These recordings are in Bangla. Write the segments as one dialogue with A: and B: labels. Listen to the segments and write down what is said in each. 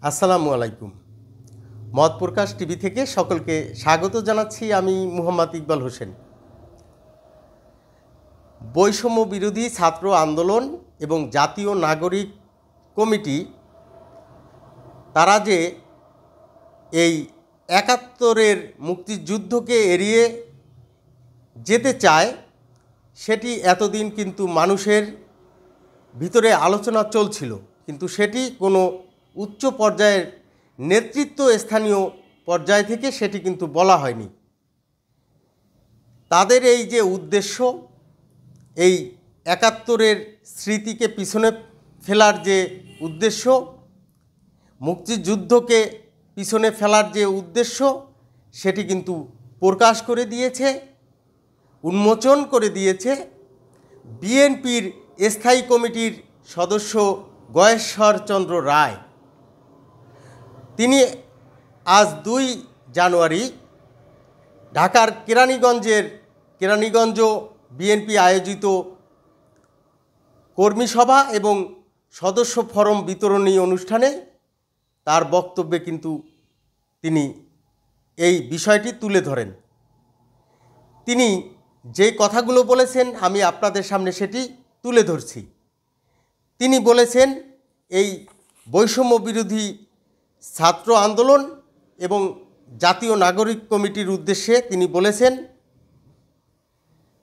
A: আসসালামু আলাইকুম। মত প্রকাশ টিভি থেকে সকলকে স্বাগত জানাচ্ছি। আমি মুহাম্মদ ইকবাল হোসেন। বৈষম্য বিরোধী ছাত্র আন্দোলন এবং জাতীয় নাগরিক কমিটি তারা যে এই ৭১-এর মুক্তিযুদ্ধকে এড়িয়ে যেতে চায়, সেটি এতদিন কিন্তু মানুষের ভিতরে আলোচনা চলছিল, কিন্তু সেটি কোনো উচ্চ পর্যায়ের নেতৃত্ব স্থানীয় পর্যায় থেকে সেটি কিন্তু বলা হয়নি। তাদের এই যে উদ্দেশ্য, এই ৭১-এর স্মৃতিকে পিছনে ফেলার যে উদ্দেশ্য, মুক্তিযুদ্ধকে পিছনে ফেলার যে উদ্দেশ্য, সেটি কিন্তু প্রকাশ করে দিয়েছে, উন্মোচন করে দিয়েছে বিএনপির স্থায়ী কমিটির সদস্য গয়েশ্বরচন্দ্র রায়। তিনি আজ ২ জানুয়ারি ঢাকার কেরানীগঞ্জ বিএনপি আয়োজিত কর্মী সভা এবং সদস্য ফরম বিতরণী অনুষ্ঠানে তার বক্তব্যে কিন্তু তিনি এই বিষয়টি তুলে ধরেন। তিনি যে কথাগুলো বলেছেন আমি আপনাদের সামনে সেটি তুলে ধরছি। তিনি বলেছেন এই বৈষম্য বিরোধী ছাত্র আন্দোলন এবং জাতীয় নাগরিক কমিটির উদ্দেশ্যে তিনি বলেছেন,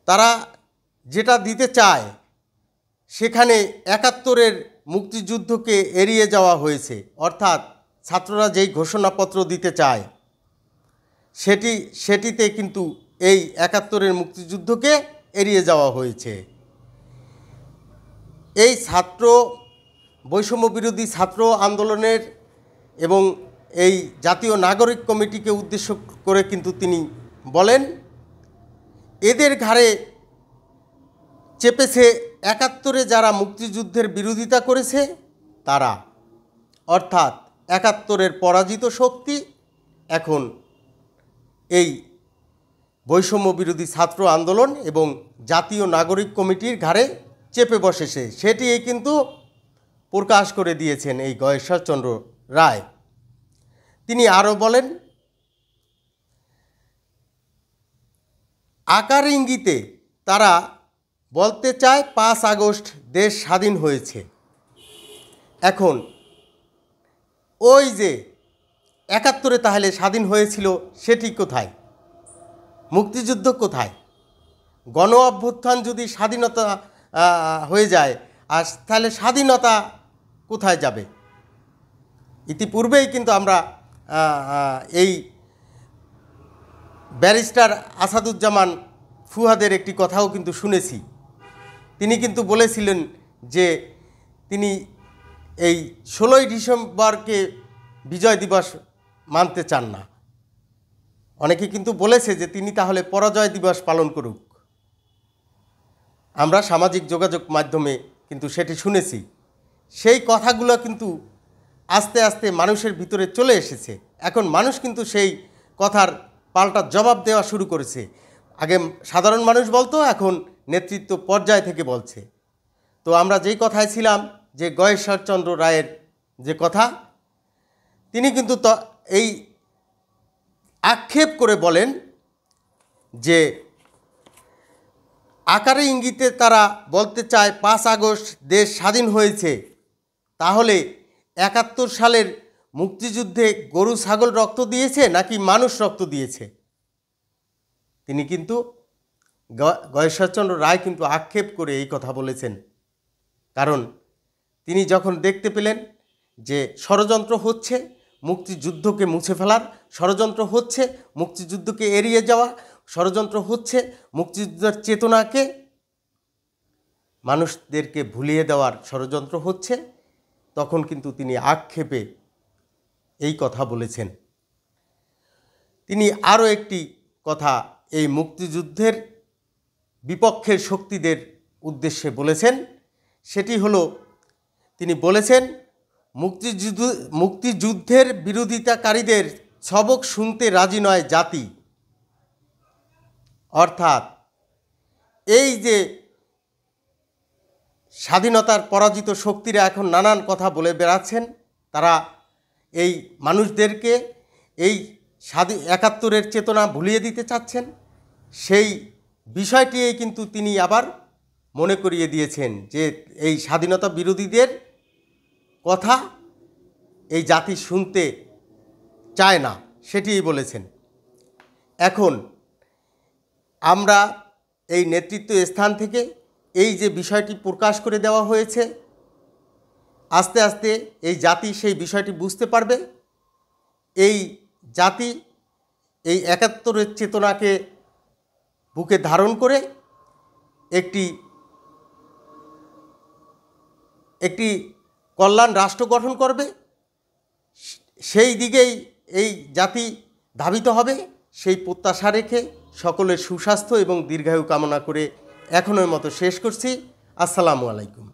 A: তারা যেটা দিতে চায় সেখানে ৭১-এর মুক্তিযুদ্ধকে এড়িয়ে যাওয়া হয়েছে। অর্থাৎ ছাত্ররা যেই ঘোষণাপত্র দিতে চায় সেটিতে কিন্তু এই ৭১-এর মুক্তিযুদ্ধকে এড়িয়ে যাওয়া হয়েছে। এই বৈষম্য বিরোধী ছাত্র আন্দোলনের এবং এই জাতীয় নাগরিক কমিটিকে উদ্দেশ্য করে কিন্তু তিনি বলেন, এদের ঘাড়ে চেপেছে ৭১-এ যারা মুক্তিযুদ্ধের বিরোধিতা করেছে তারা, অর্থাৎ ৭১-এর পরাজিত শক্তি এখন এই বৈষম্য বিরোধী ছাত্র আন্দোলন এবং জাতীয় নাগরিক কমিটির ঘাড়ে চেপে বসেছে। সেটি কিন্তু প্রকাশ করে দিয়েছেন এই গয়েশ্বরচন্দ্র রায়। তিনি আরও বলেন, আকার ইঙ্গিতে তারা বলতে চায় ৫ আগস্ট দেশ স্বাধীন হয়েছে। এখন ওই যে ৭১-এ তাহলে স্বাধীন হয়েছিল সেটি কোথায়? মুক্তিযুদ্ধ কোথায়? গণ অভ্যুত্থান যদি স্বাধীনতা হয়ে যায়, আর তাহলে স্বাধীনতা কোথায় যাবে? ইতিপূর্বেই কিন্তু আমরা এই ব্যারিস্টার আসাদুজ্জামান ফুয়াদের একটি কথাও কিন্তু শুনেছি। তিনি কিন্তু বলেছিলেন যে তিনি এই ১৬ই ডিসেম্বরকে বিজয় দিবস মানতে চান না। অনেকে কিন্তু বলেছে যে তিনি তাহলে পরাজয় দিবস পালন করুক। আমরা সামাজিক যোগাযোগ মাধ্যমে কিন্তু সেটি শুনেছি। সেই কথাগুলো কিন্তু আস্তে আস্তে মানুষের ভিতরে চলে এসেছে। এখন মানুষ কিন্তু সেই কথার পাল্টা জবাব দেওয়া শুরু করেছে। আগে সাধারণ মানুষ বলতো, এখন নেতৃত্ব পর্যায় থেকে বলছে। তো আমরা যেই কথায় ছিলাম, যে গয়েশ্বরচন্দ্র রায়ের যে কথা, তিনি কিন্তু এই আক্ষেপ করে বলেন যে আকারে ইঙ্গিতে তারা বলতে চায় ৫ আগস্ট দেশ স্বাধীন হয়েছে, তাহলে ৭১ সালের মুক্তিযুদ্ধে গরু ছাগল রক্ত দিয়েছে নাকি মানুষ রক্ত দিয়েছে? তিনি কিন্তু গয়েশ্বরচন্দ্র রায় কিন্তু আক্ষেপ করে এই কথা বলেছেন। কারণ তিনি যখন দেখতে পেলেন যে ষড়যন্ত্র হচ্ছে মুক্তিযুদ্ধকে মুছে ফেলার, ষড়যন্ত্র হচ্ছে মুক্তিযুদ্ধকে এড়িয়ে যাওয়া, ষড়যন্ত্র হচ্ছে মুক্তিযুদ্ধের চেতনাকে মানুষদেরকে ভুলিয়ে দেওয়ার ষড়যন্ত্র হচ্ছে, তখন কিন্তু তিনি আক্ষেপে এই কথা বলেছেন। তিনি আরও একটি কথা এই মুক্তিযুদ্ধের বিপক্ষের শক্তিদের উদ্দেশ্যে বলেছেন। সেটি হলো, তিনি বলেছেন, মুক্তিযুদ্ধের বিরোধিতাকারীদের সবক শুনতে রাজি নয় জাতি। অর্থাৎ এই যে স্বাধীনতার পরাজিত শক্তিরা এখন নানান কথা বলে বেড়াচ্ছেন, তারা এই মানুষদেরকে এই একাত্তরের চেতনা ভুলিয়ে দিতে চাচ্ছেন, সেই বিষয়টিই কিন্তু তিনি আবার মনে করিয়ে দিয়েছেন যে এই স্বাধীনতা বিরোধীদের কথা এই জাতি শুনতে চায় না, সেটিই বলেছেন। এখন আমরা এই নেতৃত্ব স্থান থেকে এই যে বিষয়টি প্রকাশ করে দেওয়া হয়েছে, আস্তে আস্তে এই জাতি সেই বিষয়টি বুঝতে পারবে। এই জাতি এই একাত্তরের চেতনাকে বুকে ধারণ করে একটি কল্যাণ রাষ্ট্র গঠন করবে, সেই দিকেই এই জাতি ধাবিত হবে। সেই প্রত্যাশা রেখে সকলের সুস্বাস্থ্য এবং দীর্ঘায়ু কামনা করে এখনের মতো শেষ করছি। আসসালামু আলাইকুম।